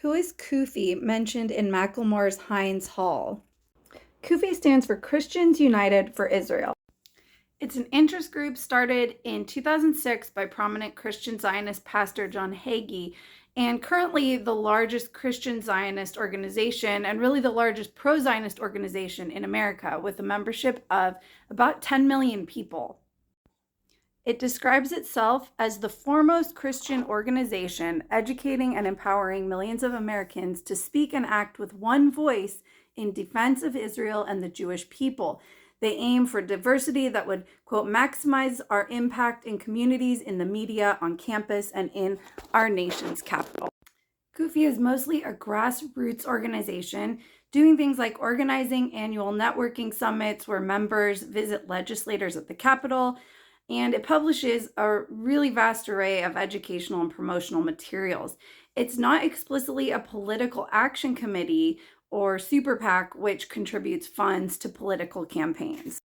Who is CUFI mentioned in Macklemore's Hind's Hall? CUFI stands for Christians United for Israel. It's an interest group started in 2006 by prominent Christian Zionist pastor John Hagee, and currently the largest Christian Zionist organization and really the largest pro-Zionist organization in America, with a membership of about 10 million people. It describes itself as the foremost Christian organization educating and empowering millions of Americans to speak and act with one voice in defense of Israel and the Jewish people. They aim for diversity that would, quote, maximize our impact in communities, in the media, on campus, and in our nation's capital. CUFI is mostly a grassroots organization doing things like organizing annual networking summits where members visit legislators at the Capitol, and it publishes a really vast array of educational and promotional materials. It's not explicitly a political action committee or super PAC which contributes funds to political campaigns.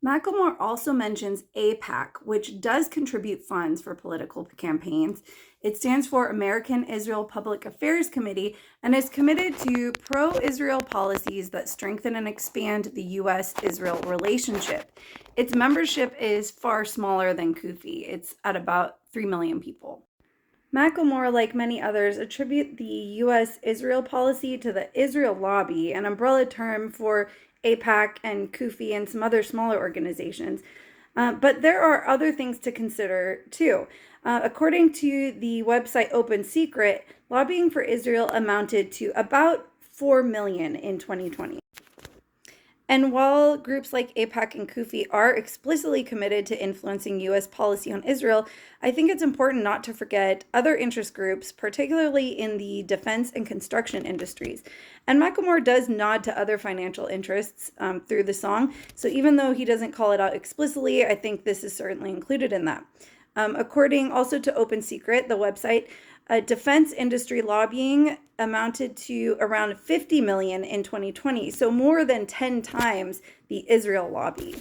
Macklemore also mentions AIPAC, which does contribute funds for political campaigns. It stands for American Israel Public Affairs Committee and is committed to pro-Israel policies that strengthen and expand the U.S.-Israel relationship. Its membership is far smaller than CUFI. It's at about 3 million people. Macklemore, like many others, attribute the U.S.-Israel policy to the Israel lobby, an umbrella term for AIPAC and CUFI and some other smaller organizations. But there are other things to consider too. According to the website Open Secret, lobbying for Israel amounted to about 4 million in 2020. And while groups like AIPAC and CUFI are explicitly committed to influencing U.S. policy on Israel, I think it's important not to forget other interest groups, particularly in the defense and construction industries. And Macklemore does nod to other financial interests through the song, so even though he doesn't call it out explicitly, I think this is certainly included in that. According also to Open Secret, the website, defense industry lobbying amounted to around 50 million in 2020, so more than 10 times the Israel lobby.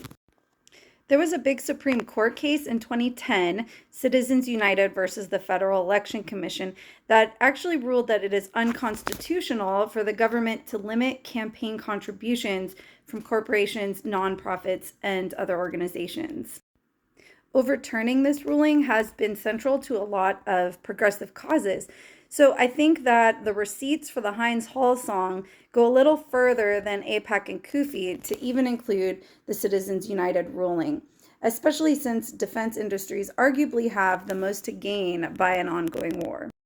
There was a big Supreme Court case in 2010, Citizens United versus the Federal Election Commission, that actually ruled that it is unconstitutional for the government to limit campaign contributions from corporations, nonprofits, and other organizations. Overturning this ruling has been central to a lot of progressive causes. So I think that the receipts for the Hind's Hall song go a little further than AIPAC and CUFI to even include the Citizens United ruling, especially since defense industries arguably have the most to gain by an ongoing war.